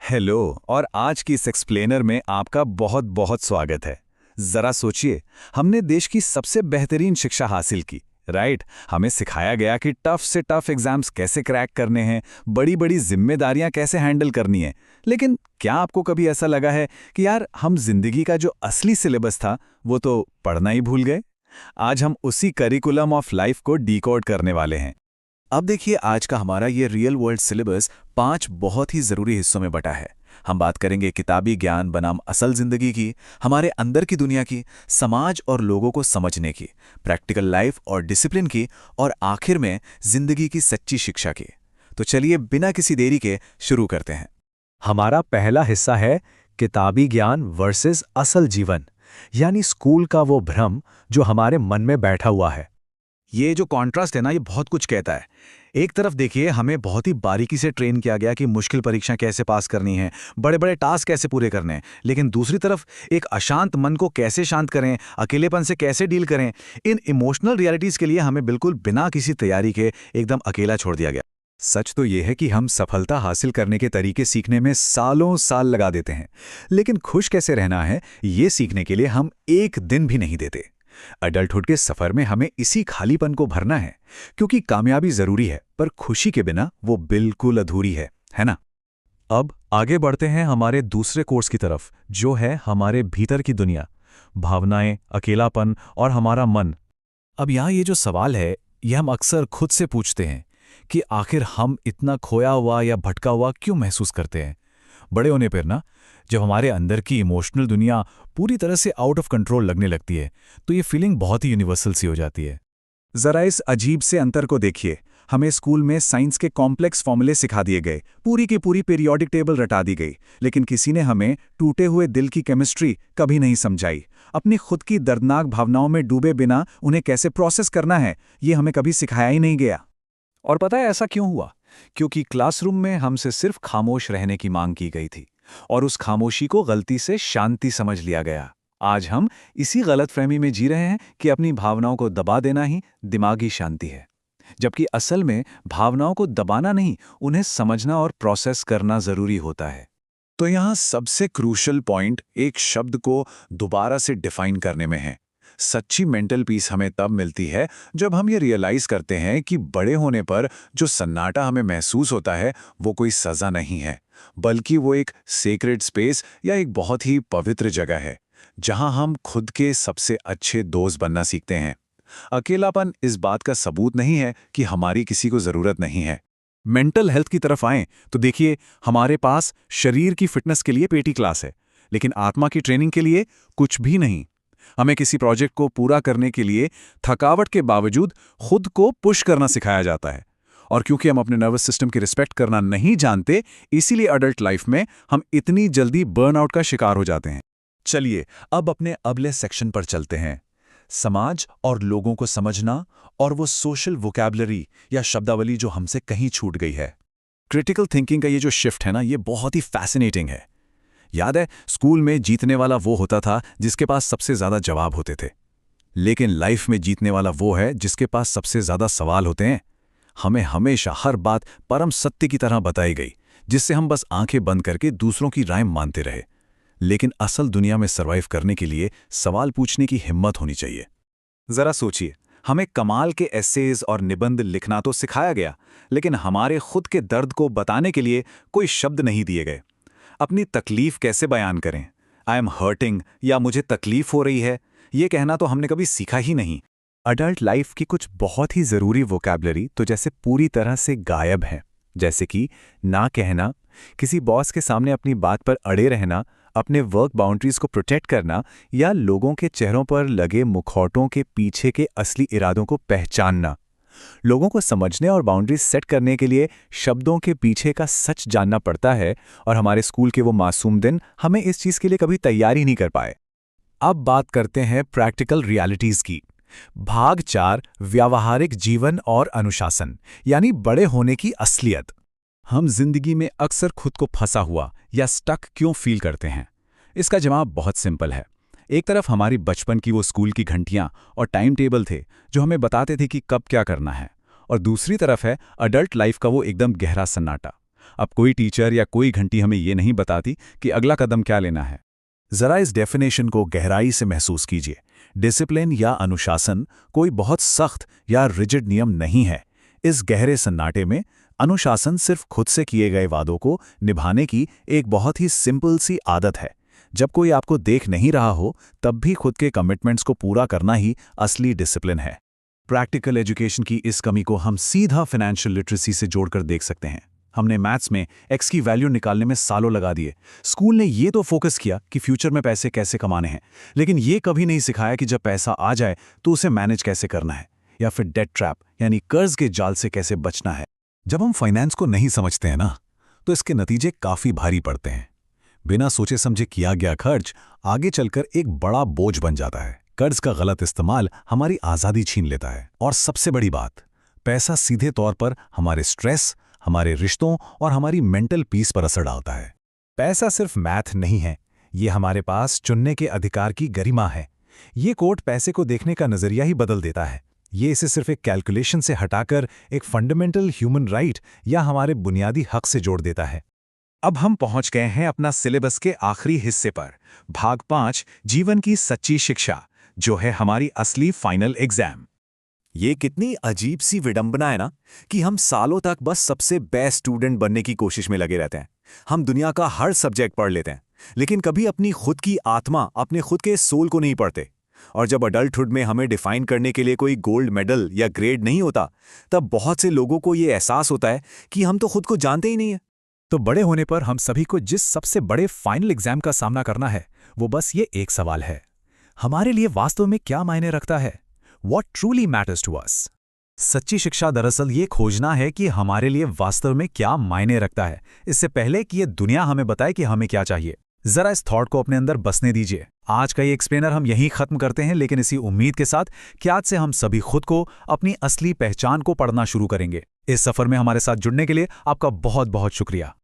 Hello. और आज की इस एक्सप्लेनर में आपका बहुत बहुत स्वागत है। जरा सोचिए, हमने देश की सबसे बेहतरीन शिक्षा हासिल की, राइट। हमें सिखाया गया कि टफ से टफ एग्जाम्स कैसे क्रैक करने हैं, बड़ी बड़ी जिम्मेदारियां कैसे हैंडल करनी है। लेकिन क्या आपको कभी ऐसा लगा है कि यार हम जिंदगी का जो असली सिलेबस था वो तो पढ़ना ही भूल गए। आज हम उसी करिकुलम ऑफ लाइफ को डिकोड करने वाले हैं। अब देखिए, आज का हमारा ये रियल वर्ल्ड सिलेबस 5 बहुत ही ज़रूरी हिस्सों में बटा है। हम बात करेंगे किताबी ज्ञान बनाम असल ज़िंदगी की, हमारे अंदर की दुनिया की, समाज और लोगों को समझने की, प्रैक्टिकल लाइफ और डिसिप्लिन की, और आखिर में ज़िंदगी की सच्ची शिक्षा की। तो चलिए बिना किसी देरी के शुरू करते हैं। हमारा पहला हिस्सा है किताबी ज्ञान वर्सेस असल जीवन, यानी स्कूल का वो भ्रम जो हमारे मन में बैठा हुआ है। ये जो कॉन्ट्रास्ट है ना, ये बहुत कुछ कहता है। एक तरफ देखिए, हमें बहुत ही बारीकी से ट्रेन किया गया कि मुश्किल परीक्षा कैसे पास करनी है, बड़े बड़े टास्क कैसे पूरे करने हैं। लेकिन दूसरी तरफ एक अशांत मन को कैसे शांत करें, अकेलेपन से कैसे डील करें, इन इमोशनल रियलिटीज के लिए हमें बिल्कुल बिना किसी तैयारी के एकदम अकेला छोड़ दिया गया। सच तो ये है कि हम सफलता हासिल करने के तरीके सीखने में सालों साल लगा देते हैं, लेकिन खुश कैसे रहना है ये सीखने के लिए हम एक दिन भी नहीं देते। अडल्टहुड के सफर में हमें इसी खालीपन को भरना है, क्योंकि कामयाबी जरूरी है पर खुशी के बिना वो बिल्कुल अधूरी है ना। अब आगे बढ़ते हैं हमारे दूसरे कोर्स की तरफ, जो है हमारे भीतर की दुनिया, भावनाएं, अकेलापन और हमारा मन। अब यहाँ ये जो सवाल है, ये हम अक्सर खुद से पूछते हैं कि आखिर हम इतना खोया हुआ या भटका हुआ क्यों महसूस करते हैं। बड़े होने पर ना, जब हमारे अंदर की इमोशनल दुनिया पूरी तरह से आउट ऑफ कंट्रोल लगने लगती है, तो ये फीलिंग बहुत ही यूनिवर्सल सी हो जाती है। जरा इस अजीब से अंतर को देखिए। हमें स्कूल में साइंस के कॉम्प्लेक्स फॉर्मूले सिखा दिए गए, पूरी की पूरी पीरियोडिक टेबल रटा दी गई, लेकिन किसी ने हमें टूटे हुए दिल की केमिस्ट्री कभी नहीं समझाई। अपनी खुद की दर्दनाक भावनाओं में डूबे बिना उन्हें कैसे प्रोसेस करना है, ये हमें कभी सिखाया ही नहीं गया। और पता है ऐसा क्यों हुआ? क्योंकि क्लासरूम में हमसे सिर्फ खामोश रहने की मांग की गई थी, और उस खामोशी को गलती से शांति समझ लिया गया। आज हम इसी गलतफहमी में जी रहे हैं कि अपनी भावनाओं को दबा देना ही दिमागी शांति है, जबकि असल में भावनाओं को दबाना नहीं, उन्हें समझना और प्रोसेस करना जरूरी होता है। तो यहाँ सबसे क्रूशल पॉइंट एक शब्द को दोबारा से डिफाइन करने में है। सच्ची मेंटल पीस हमें तब मिलती है जब हम ये रियलाइज करते हैं कि बड़े होने पर जो सन्नाटा हमें महसूस होता है वो कोई सजा नहीं है, बल्कि वो एक सेक्रेड स्पेस या एक बहुत ही पवित्र जगह है जहां हम खुद के सबसे अच्छे दोस्त बनना सीखते हैं। अकेलापन इस बात का सबूत नहीं है कि हमारी किसी को जरूरत नहीं है। मेंटल हेल्थ की तरफ आएं तो देखिए, हमारे पास शरीर की फिटनेस के लिए पेटी क्लास है, लेकिन आत्मा की ट्रेनिंग के लिए कुछ भी नहीं। हमें किसी प्रोजेक्ट को पूरा करने के लिए थकावट के बावजूद खुद को पुश करना सिखाया जाता है, और क्योंकि हम अपने नर्वस सिस्टम की रिस्पेक्ट करना नहीं जानते, इसीलिए अडल्ट लाइफ में हम इतनी जल्दी बर्नआउट का शिकार हो जाते हैं। चलिए अब अपने अगले सेक्शन पर चलते हैं, समाज और लोगों को समझना और वो सोशल वोकैबुलरी या शब्दावली जो हमसे कहीं छूट गई है। क्रिटिकल थिंकिंग का ये जो शिफ्ट है ना, ये बहुत ही फैसिनेटिंग है। याद है, स्कूल में जीतने वाला वो होता था जिसके पास सबसे ज्यादा जवाब होते थे, लेकिन लाइफ में जीतने वाला वो है जिसके पास सबसे ज्यादा सवाल होते हैं। हमें हमेशा हर बात परम सत्य की तरह बताई गई, जिससे हम बस आंखें बंद करके दूसरों की राय मानते रहे। लेकिन असल दुनिया में सर्वाइव करने के लिए सवाल पूछने की हिम्मत होनी चाहिए। जरा सोचिए, हमें कमाल के एसेज और निबंध लिखना तो सिखाया गया, लेकिन हमारे खुद के दर्द को बताने के लिए कोई शब्द नहीं दिए गए। अपनी तकलीफ कैसे बयान करें, आई एम हर्टिंग या मुझे तकलीफ हो रही है, ये कहना तो हमने कभी सीखा ही नहीं। अडल्ट लाइफ की कुछ बहुत ही ज़रूरी वोकैबुलरी तो जैसे पूरी तरह से गायब है, जैसे कि ना कहना, किसी बॉस के सामने अपनी बात पर अड़े रहना, अपने वर्क बाउंड्रीज को प्रोटेक्ट करना, या लोगों के चेहरों पर लगे मुखौटों के पीछे के असली इरादों को पहचानना। लोगों को समझने और बाउंड्रीज सेट करने के लिए शब्दों के पीछे का सच जानना पड़ता है, और हमारे स्कूल के वो मासूम दिन हमें इस चीज़ के लिए कभी तैयार ही नहीं कर पाए। अब बात करते हैं प्रैक्टिकल रियलिटीज़ की। भाग 4, व्यावहारिक जीवन और अनुशासन, यानी बड़े होने की असलियत। हम जिंदगी में अक्सर खुद को फंसा हुआ या स्टक क्यों फील करते हैं? इसका जवाब बहुत सिंपल है। एक तरफ हमारी बचपन की वो स्कूल की घंटियां और टाइम टेबल थे जो हमें बताते थे कि कब क्या करना है, और दूसरी तरफ है अडल्ट लाइफ का वो एकदम गहरा सन्नाटा। अब कोई टीचर या कोई घंटी हमें ये नहीं बताती कि अगला कदम क्या लेना है। जरा इस डेफिनेशन को गहराई से महसूस कीजिए। डिसिप्लिन या अनुशासन कोई बहुत सख्त या रिजिड नियम नहीं है। इस गहरे सन्नाटे में अनुशासन सिर्फ खुद से किए गए वादों को निभाने की एक बहुत ही सिंपल सी आदत है। जब कोई आपको देख नहीं रहा हो तब भी खुद के कमिटमेंट्स को पूरा करना ही असली डिसिप्लिन है। प्रैक्टिकल एजुकेशन की इस कमी को हम सीधा फाइनेंशियल लिटरेसी से जोड़कर देख सकते हैं। हमने मैथ्स में एक्स की वैल्यू निकालने में सालों लगा दिए। स्कूल ने ये तो फोकस किया कि फ्यूचर में पैसे कैसे कमाने हैं, लेकिन ये कभी नहीं सिखाया कि जब पैसा आ जाए तो उसे मैनेज कैसे करना है, या फिर डेट ट्रैप यानी कर्ज के जाल से कैसे बचना है। जब हम फाइनेंस को नहीं समझते हैं ना, तो इसके नतीजे काफी भारी पड़ते हैं। बिना सोचे समझे किया गया खर्च आगे चलकर एक बड़ा बोझ बन जाता है। कर्ज का गलत इस्तेमाल हमारी आज़ादी छीन लेता है। और सबसे बड़ी बात, पैसा सीधे तौर पर हमारे स्ट्रेस, हमारे रिश्तों और हमारी मेंटल पीस पर असर डालता है। पैसा सिर्फ मैथ नहीं है, ये हमारे पास चुनने के अधिकार की गरिमा है। ये कोट पैसे को देखने का नजरिया ही बदल देता है। ये इसे सिर्फ एक कैलकुलेशन से हटाकर एक फंडामेंटल ह्यूमन राइट या हमारे बुनियादी हक से जोड़ देता है। अब हम पहुंच गए हैं अपना सिलेबस के आखिरी हिस्से पर, भाग 5, जीवन की सच्ची शिक्षा, जो है हमारी असली फाइनल एग्जाम। ये कितनी अजीब सी विडंबना है ना कि हम सालों तक बस सबसे बेस्ट स्टूडेंट बनने की कोशिश में लगे रहते हैं। हम दुनिया का हर सब्जेक्ट पढ़ लेते हैं, लेकिन कभी अपनी खुद की आत्मा, अपने खुद के सोल को नहीं पढ़ते। और जब अडल्टहुड में हमें डिफाइन करने के लिए कोई गोल्ड मेडल या ग्रेड नहीं होता, तब बहुत से लोगों को ये एहसास होता है कि हम तो खुद को जानते ही नहीं है। तो बड़े होने पर हम सभी को जिस सबसे बड़े फाइनल एग्जाम का सामना करना है, वो बस ये एक सवाल है: हमारे लिए वास्तव में क्या मायने रखता है? What truly matters to us? सच्ची शिक्षा दरअसल ये खोजना है कि हमारे लिए वास्तव में क्या मायने रखता है, इससे पहले कि ये दुनिया हमें बताए कि हमें क्या चाहिए। जरा इस थॉट को अपने अंदर बसने दीजिए। आज का ये एक्सप्लेनर हम यहीं खत्म करते हैं, लेकिन इसी उम्मीद के साथ कि आज से हम सभी खुद को, अपनी असली पहचान को पढ़ना शुरू करेंगे। इस सफर में हमारे साथ जुड़ने के लिए आपका बहुत बहुत शुक्रिया।